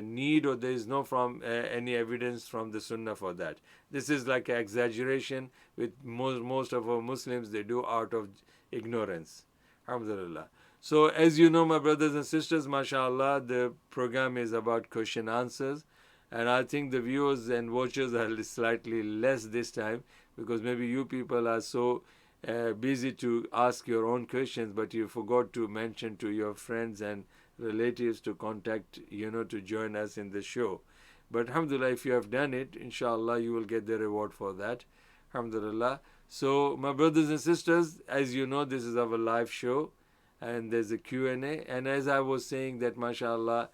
need, or there is no any evidence from the Sunnah for that. This is like an exaggeration with most of our Muslims, they do out of ignorance. Alhamdulillah. So as you know, my brothers and sisters, mashallah, the program is about question answers, and I think the viewers and watchers are slightly less this time, because maybe you people are so busy to ask your own questions, but you forgot to mention to your friends and relatives to contact, to join us in the show. But alhamdulillah, if you have done it, inshallah, you will get the reward for that. Alhamdulillah. So my brothers and sisters, as you know, this is our live show, and there's a Q&A. And as I was saying that, mashallah,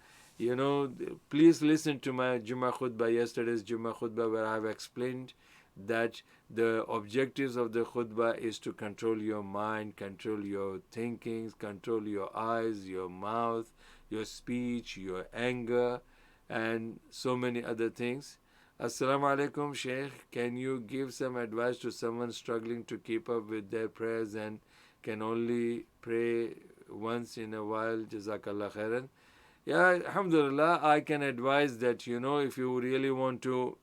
please listen to my Jummah khutbah, yesterday's Jummah khutbah, where I have explained that the objectives of the khutbah is to control your mind, control your thinkings, control your eyes, your mouth, your speech, your anger, and so many other things. Assalamu alaikum, Sheikh. Can you give some advice to someone struggling to keep up with their prayers and can only pray once in a while? Jazakallah khairan. Yeah, alhamdulillah, I can advise that, if you really want to,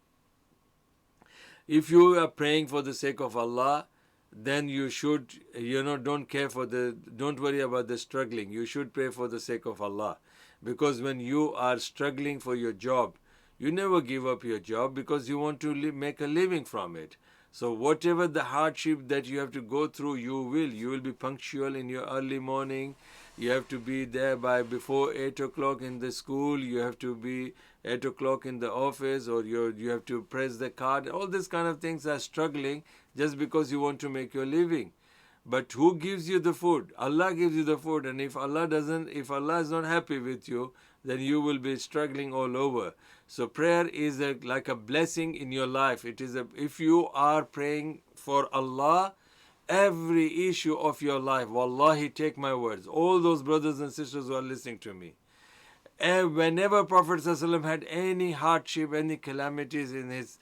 if you are praying for the sake of Allah, then you should, don't worry about the struggling. You should pray for the sake of Allah. Because when you are struggling for your job, you never give up your job because you want to make a living from it. So whatever the hardship that you have to go through, you will be punctual in your early morning. You have to be there by before 8 o'clock in the school. You have to be 8 o'clock in the office, or you have to press the card. All these kind of things are struggling just because you want to make your living. But who gives you the food? Allah gives you the food, and if Allah is not happy with you, then you will be struggling all over. So prayer is like a blessing in your life. If you are praying for Allah, every issue of your life, wallahi, take my words, all those brothers and sisters who are listening to me, and whenever Prophet ﷺ had any hardship, any calamities in his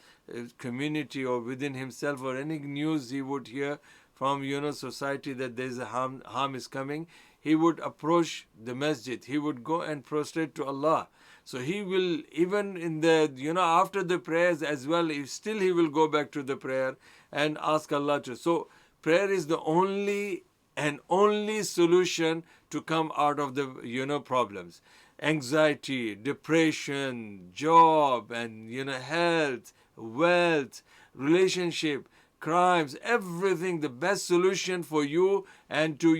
community or within himself, or any news he would hear from society that there is a harm is coming, he would approach the masjid. He would go and prostrate to Allah. So he will, even in the after the prayers as well, still he will go back to the prayer and ask Allah to. So prayer is the only solution to come out of the problems. Anxiety, depression, job, and health, wealth, relationship, crimes, everything. The best solution for you and to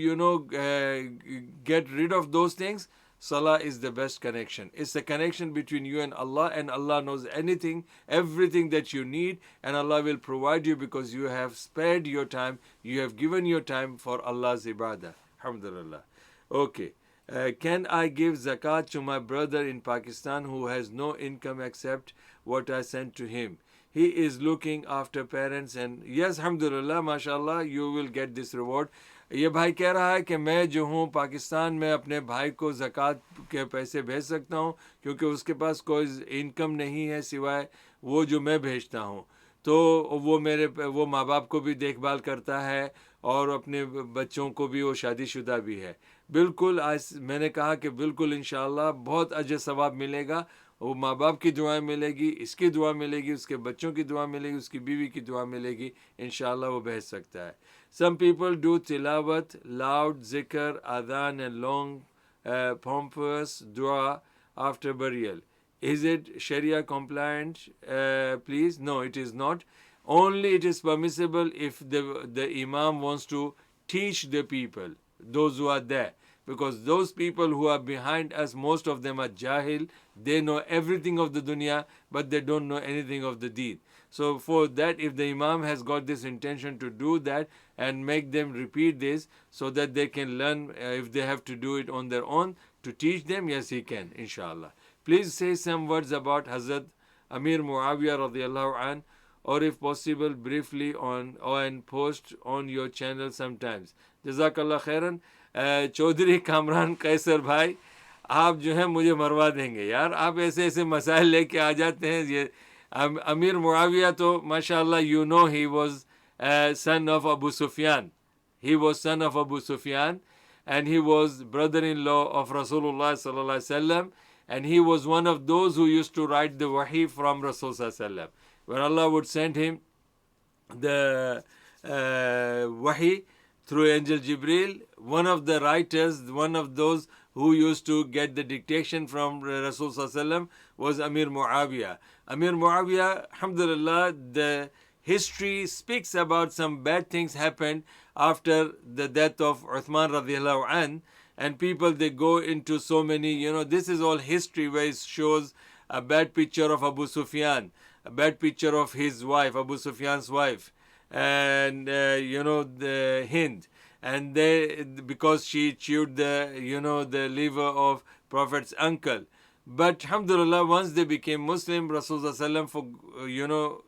get rid of those things, Salah is the best connection. It's the connection between you and Allah knows everything that you need, and Allah will provide you because you have spared your time, you have given your time for Allah's ibadah. Alhamdulillah. Okay. Can I give zakat to my brother in Pakistan who has no income except what I sent to him? He is looking after parents, and yes, alhamdulillah, mashallah, you will get this reward. ये भाई कह रहा है कि मैं जो हूँ पाकिस्तान में अपने भाई को ज़कात के पैसे भेज सकता हूँ क्योंकि उसके पास कोई इनकम नहीं है सिवाय वो जो मैं भेजता हूँ. तो वो माँ बाप को भी देखभाल करता है और अपने बच्चों को भी, वो शादीशुदा भी है. बिल्कुल, आज मैंने कहा कि बिल्कुल इंशाअल्लाह बहुत अजर सवाब मिलेगा. वो माँ बाप की दुआएं मिलेगी, इसकी दुआ मिलेगी, उसके बच्चों की दुआ मिलेगी, उसकी बीवी की दुआ मिलेगी. इंशाअल्लाह वो भेज सकता है. Some people do tilawat, loud zikr, adhan and long pompous dua after burial. Is it Sharia compliant? Please? No, it is not. Only it is permissible if the Imam wants to teach the people, those who are there. Because those people who are behind us, most of them are jahil. They know everything of the dunya, but they don't know anything of the deen. So for that, if the Imam has got this intention to do that and make them repeat this so that they can learn, if they have to do it on their own, to teach them, yes, he can, inshallah. Please say some words about Hazrat Amir Muawiyah radiallahu an, or if possible, briefly and post on your channel sometimes. Jazakallah khairan. Chaudhary Kamran कैसर भाई, आप जो है मुझे मरवा देंगे यार. आप ऐसे ऐसे मसाइल लेके आ जाते हैं. ये अमीर मुआविया तो माशाअल्लाह, you know, he was son of Abu Sufyan. He was son of Abu Sufyan, and he was brother-in-law of Rasulullah sallallahu alaihi wasallam, and he was one of those who used to write the wahi from Rasul sallallahu alaihi wasallam. When Allah would send him the wahi through Angel Jibril, one of the writers, one of those who used to get the dictation from Rasul sallallahu alaihi wasallam was Amir Muawiyah. Amir Muawiyah, alhamdulillah, the history speaks about some bad things happened after the death of Uthman radiallahu an, and people, they go into so many, this is all history where it shows a bad picture of Abu Sufyan, a bad picture of his wife, Abu Sufyan's wife, and the Hind, and because she chewed the liver of Prophet's uncle. But alhamdulillah, once they became Muslim, Rasulullah sallallahu alaihi wasallam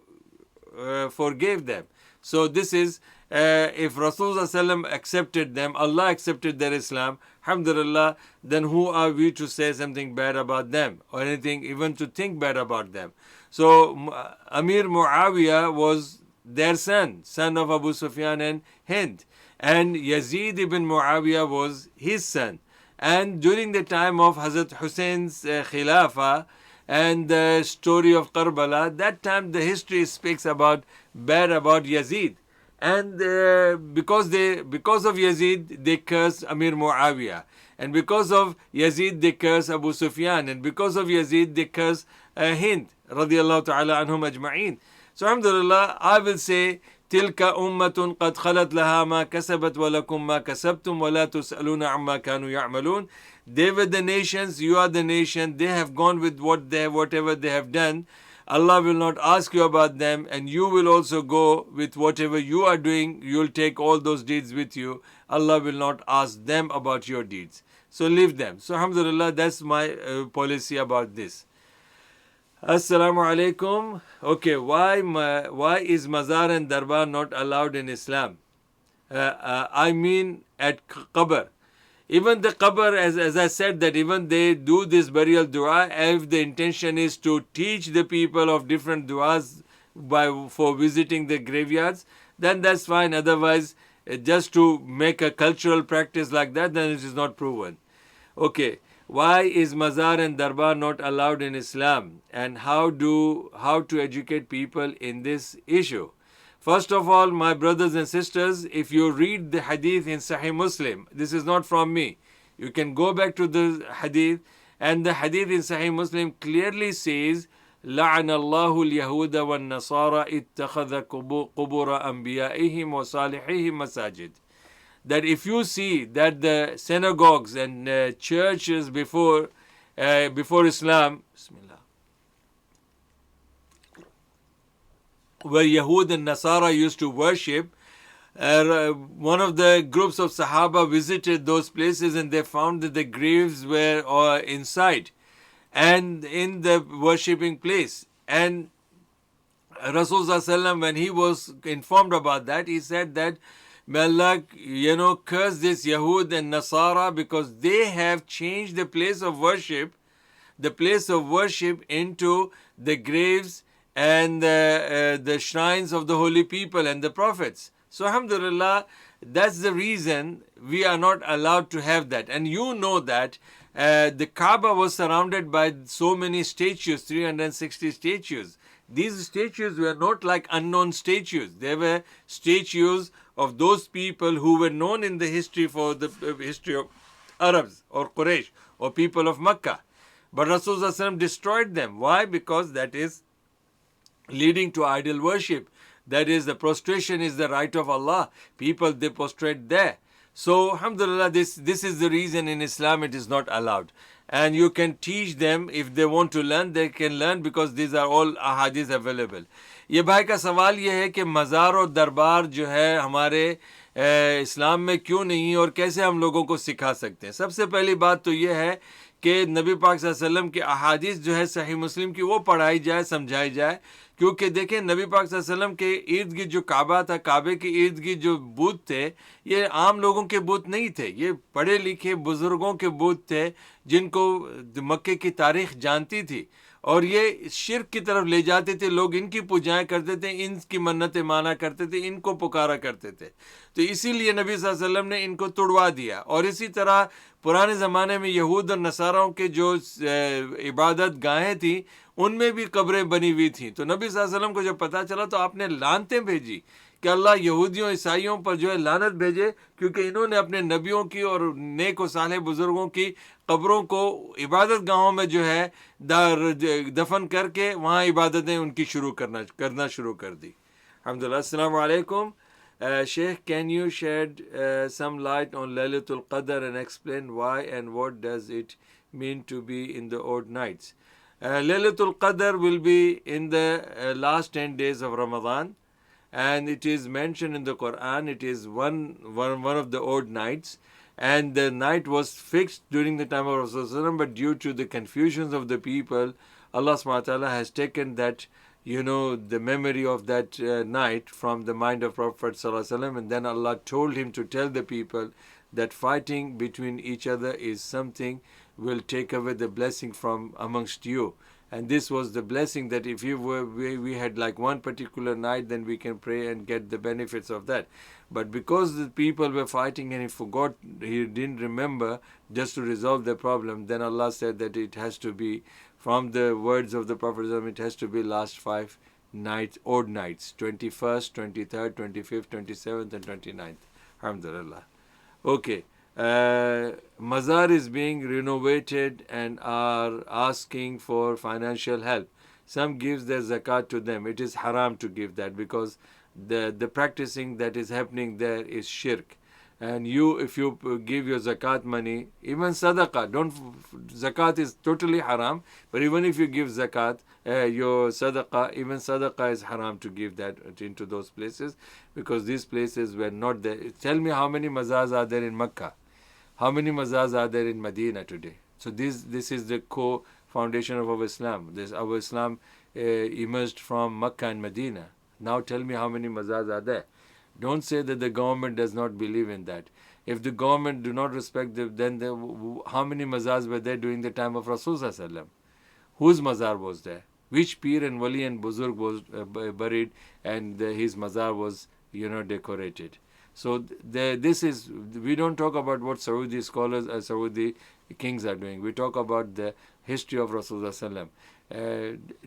forgave them. So this is, if Rasulullah accepted them, Allah accepted their Islam, alhamdulillah, then who are we to say something bad about them or anything, even to think bad about them? So Amir Muawiyah was their son of Abu Sufyan and Hind. And Yazid ibn Muawiyah was his son. And during the time of Hazrat Hussein's Khilafah and the story of Karbala, that time the history speaks about bad about Yazid. And because of Yazid, they curse Amir Muawiyah. And because of Yazid, they curse Abu Sufyan. And because of Yazid, they curse Hind, radiyallahu ta'ala anhum ajma'een. So alhamdulillah, I will say, تلك أمة قد خلت لها ما كسبت ولكم ما كسبتم ولا تسألون عما كانوا يعملون. They were the nations, you are the nation. They have gone with whatever they have done. Allah will not ask you about them, and you will also go with whatever you are doing. You will take all those deeds with you. Allah will not ask them about your deeds. So leave them. So alhamdulillah, that's my policy about this. Assalamu alaikum. Okay, why is Mazar and Darbar not allowed in Islam? I mean at Qabr. Even the Qabr, as I said, that even they do this burial dua, if the intention is to teach the people of different duas for visiting the graveyards, then that's fine. Otherwise, just to make a cultural practice like that, then it is not proven. Okay. Why is Mazar and Darbar not allowed in Islam, and how to educate people in this issue? First of all, my brothers and sisters, if you read the hadith in Sahih Muslim, this is not from me. You can go back to the hadith, and the hadith in Sahih Muslim clearly says, لَعَنَ اللَّهُ الْيَهُودَ وَالنَّصَارَ اتَّخَذَ قُبُورَ أَنْبِيَائِهِمْ وَصَالِحِهِمْ مَسَاجِدِ. That if you see that the synagogues and churches before Islam, Bismillah, where Yahud and Nasara used to worship, one of the groups of Sahaba visited those places and they found that the graves were inside and in the worshipping place. And Rasulullah, when he was informed about that, he said that, may Allah, curse this Yahud and Nasara, because they have changed the place of worship into the graves and the shrines of the holy people and the prophets. So alhamdulillah, that's the reason we are not allowed to have that. And you know that the Kaaba was surrounded by so many statues, 360 statues. These statues were not like unknown statues. They were statues of those people who were known in the history for the history of Arabs or Quraysh or people of Mecca. But Rasulullah destroyed them. Why? Because that is leading to idol worship. That is, the prostration is the right of Allah. People, they prostrate there. So, alhamdulillah, this is the reason in Islam it is not allowed. And you can teach them, if they want to learn, they can learn, because these are all ahadith available. ये भाई का सवाल ये है कि मज़ार और दरबार जो है हमारे इस्लाम में क्यों नहीं और कैसे हम लोगों को सिखा सकते हैं. सबसे पहली बात तो ये है कि नबी पाक सल्लल्लाहु अलैहि वसल्लम की अहादीस जो है सही मुस्लिम की, वो पढ़ाई जाए, समझाई जाए. क्योंकि देखें, नबी पाक सल्लल्लाहु अलैहि वसल्लम के इर्द गिर्द जो काबा था, काबे के इर्द गिर्द जो बूत थे, ये आम लोगों के बूत नहीं थे. ये पढ़े लिखे बुजुर्गों के बूत थे जिनको मक्के की तारीख जानती थी, और ये शिर्क की तरफ ले जाते थे. लोग इनकी पूजाएं करते थे, इनकी मन्नतें माना करते थे, इनको पुकारा करते थे. तो इसीलिए नबी सल्लल्लाहु अलैहि वसल्लम ने इनको तुड़वा दिया. और इसी तरह पुराने ज़माने में यहूद और नसाराओं के जो इबादत गाहें थी, उनमें भी कब्रें बनी हुई थी. तो नबी सल्लल्लाहु अलैहि वसल्लम को जब पता चला तो आपने लानतें भेजी कि अल्लाह यहूदियों ईसाइयों पर जो है लानत भेजे, क्योंकि इन्होंने अपने नबियों की और नेक और साले बुजुर्गों की कब्रों को इबादत गाहों में जो है दफन करके वहाँ इबादतें उनकी करना शुरू कर दी. अल्हम्दुलिल्लाह. अस्सलामु अलैकुम. Sheikh, can you shed some light on Laylatul Qadr and explain why and what does it mean to be in the odd nights? Laylatul Qadr will be in the last 10 days of Ramadan, and it is mentioned in the Quran. It is one of the odd nights, and the night was fixed during the time of Rasulullah, but due to the confusions of the people, Allah subhanahu wa ta'ala has taken that the memory of that night from the mind of Prophet ﷺ, and then Allah told him to tell the people that fighting between each other is something will take away the blessing from amongst you. And this was the blessing that if we had like one particular night, then we can pray and get the benefits of that. But because the people were fighting and he forgot, he didn't remember just to resolve the problem, then Allah said that it has to be from the words of the Prophet, it has to be last 5 nights, odd nights, 21st, 23rd, 25th, 27th and 29th. Alhamdulillah. Okay. Mazar is being renovated and are asking for financial help. Some gives their zakat to them. It is haram to give that because the practicing that is happening there is shirk. And if you give your zakat money, even sadaqah, zakat is totally haram, but even if you give zakat, your sadaqah, even sadaqah is haram to give that into those places because these places were not there. Tell me how many mazars are there in Mecca? How many mazars are there in Medina today? So this is the core foundation of our Islam. Our Islam emerged from Mecca and Medina. Now tell me how many mazars are there. Don't say that the government does not believe in that. If the government do not respect then how many mazars were there during the time of Rasulullah? Whose mazar was there? Which Pir and Wali and Buzurg was buried and his mazar was decorated? So we don't talk about what Saudi scholars or Saudi kings are doing. We talk about the history of Rasulullah.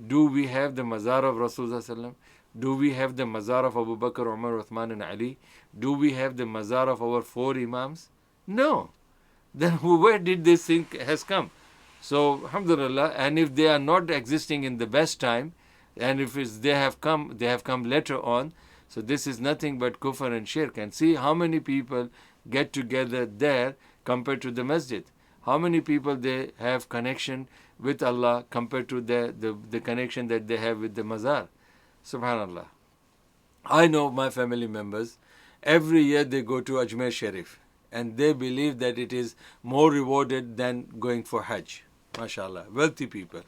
Do we have the mazar of Rasulullah? Do we have the mazar of Abu Bakr, Umar, Uthman and Ali? Do we have the mazar of our 4 imams? No. Then where did this thing has come? So, alhamdulillah, and if they are not existing in the best time, and if they have come later on, so this is nothing but kufr and shirk. And see how many people get together there compared to the masjid. How many people they have connection with Allah compared to the connection that they have with the mazar. Subhanallah. I know my family members, every year they go to Ajmer Sharif and they believe that it is more rewarded than going for Hajj. MashaAllah. Wealthy people.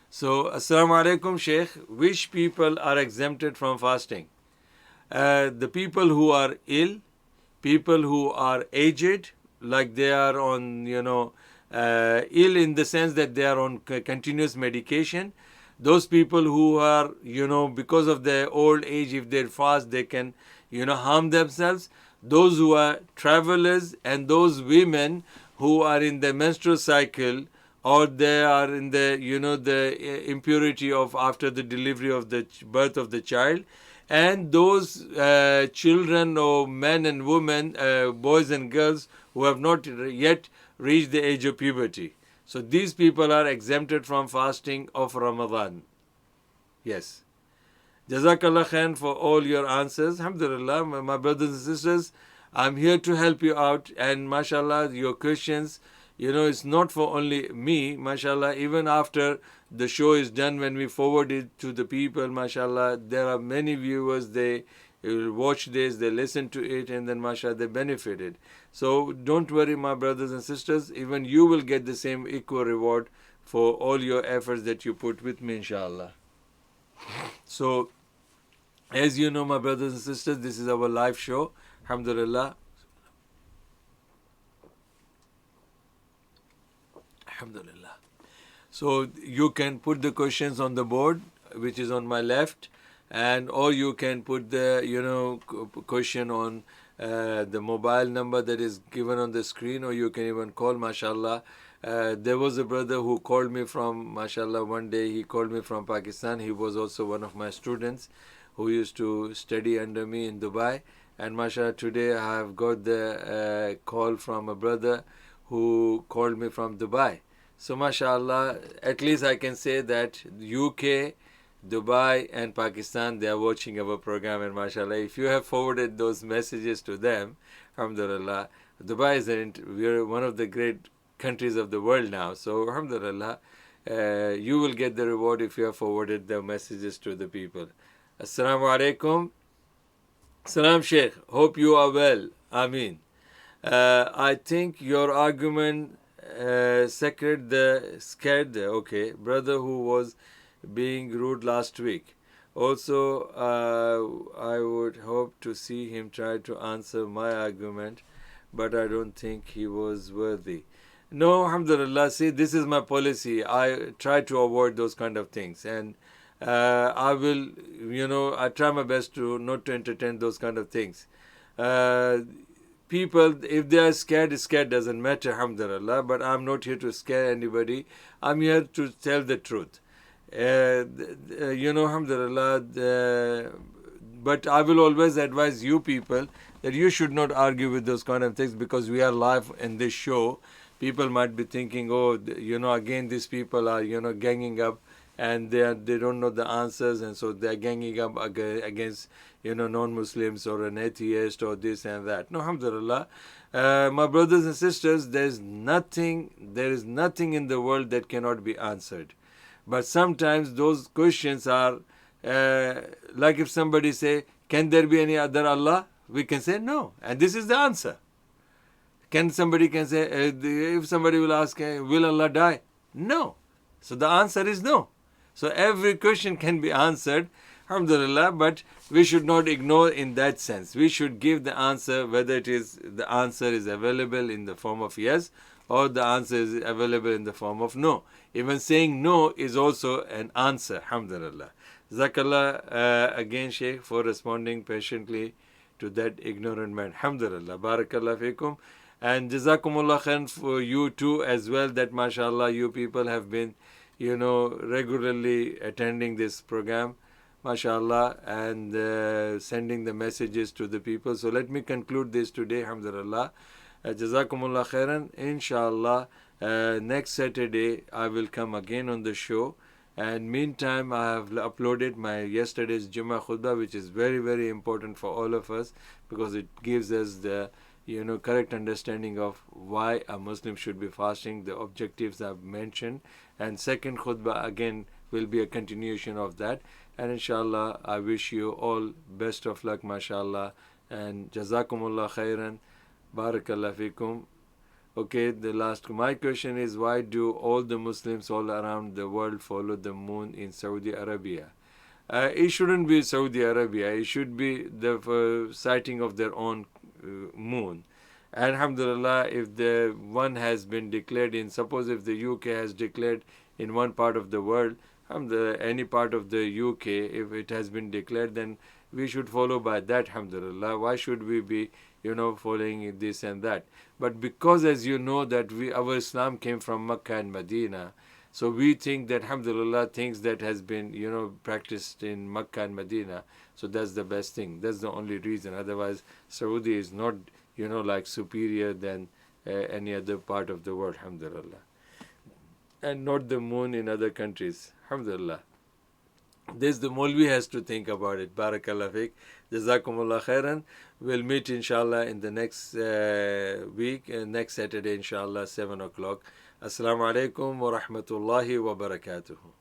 So, Assalamu alaikum, Sheikh. Which people are exempted from fasting? The people who are ill, people who are aged, like they are on, ill in the sense that they are on continuous medication. Those people who are, because of their old age, if they fast, they can, harm themselves. Those who are travelers and those women who are in the menstrual cycle or they are in the, the impurity of after the delivery of the birth of the child. And those children or men and women, boys and girls who have not yet reached the age of puberty. So these people are exempted from fasting of Ramadan. Yes. Jazakallah khair for all your answers. Alhamdulillah, my brothers and sisters, I'm here to help you out. And mashallah, your questions, it's not for only me. Mashallah, even after the show is done, when we forward it to the people, mashallah, there are many viewers, they watch this, they listen to it, and then mashallah, they benefited. So don't worry, my brothers and sisters, even you will get the same equal reward for all your efforts that you put with me, inshallah. So, as you know, my brothers and sisters, this is our live show. Alhamdulillah. Alhamdulillah. So you can put the questions on the board, which is on my left, or you can put the question on the mobile number that is given on the screen, or you can even call, mashallah. There was a brother who called me from, mashallah, one day he called me from Pakistan. He was also one of my students who used to study under me in Dubai. And mashallah, today I have got the call from a brother who called me from Dubai. So mashallah, at least I can say that UK, Dubai and Pakistan, they are watching our program, and mashallah, if you have forwarded those messages to them, alhamdulillah, Dubai is we are one of the great countries of the world now. So alhamdulillah, you will get the reward if you have forwarded the messages to the people. Assalamu alaikum. Salam Sheikh. Hope you are well. Ameen. I think your argument scared the brother who was being rude last week. Also, I would hope to see him try to answer my argument, but I don't think he was worthy. No, alhamdulillah, see, this is my policy. I try to avoid those kind of things. And I will, I try my best to not to entertain those kind of things. Uh, People, if they are scared, scared doesn't matter, alhamdulillah, but I'm not here to scare anybody. I'm here to tell the truth. Alhamdulillah, but I will always advise you people that you should not argue with those kind of things, because we are live in this show. People might be thinking, oh, again these people are, ganging up, and they don't know the answers, and so they're ganging up against, non-Muslims or an atheist or this and that. No, alhamdulillah. My brothers and sisters, there is nothing in the world that cannot be answered. But sometimes those questions are like if somebody say, can there be any other Allah? We can say no. And this is the answer. Somebody can say, if somebody will ask, will Allah die? No. So the answer is no. So every question can be answered, alhamdulillah, but we should not ignore in that sense. We should give the answer, whether the answer is available in the form of yes, or the answer is available in the form of no. Even saying no is also an answer, alhamdulillah. Jazakallah again, Sheikh, for responding patiently to that ignorant man. Alhamdulillah. Barakallah fikum. And Jazakumullah khair for you too as well, that mashallah you people have been, regularly attending this program, mashallah, and sending the messages to the people. So let me conclude this today, alhamdulillah. Jazakumullah khairan. Inshallah, next Saturday I will come again on the show. And meantime, I have uploaded my yesterday's Jummah khutbah, which is very, very important for all of us, because it gives us the correct understanding of why a Muslim should be fasting, the objectives I've mentioned. And second khutbah again will be a continuation of that. And inshallah, I wish you all best of luck, mashallah, and jazakumullah khairan, barakallah fikum. Okay, my question is, why do all the Muslims all around the world follow the moon in Saudi Arabia? It shouldn't be Saudi Arabia. It should be the sighting of their own moon. And alhamdulillah, if the one has been declared in, suppose if the UK has declared in one part of the world, any part of the UK, if it has been declared, then we should follow by that, alhamdulillah. Why should we be, following this and that? But because, as you know, that our Islam came from Mecca and Medina, so we think that, alhamdulillah, things that has been, practiced in Mecca and Medina, so that's the best thing. That's the only reason. Otherwise, Saudi is not, like superior than any other part of the world, alhamdulillah. And not the moon in other countries, alhamdulillah. This the Molvi has to think about it. Barakallah fiqh. Jazakumullah khairan. We'll meet inshallah in the next week, next Saturday inshallah, 7 o'clock. Assalamu alaikum wa rahmatullahi wa barakatuhu.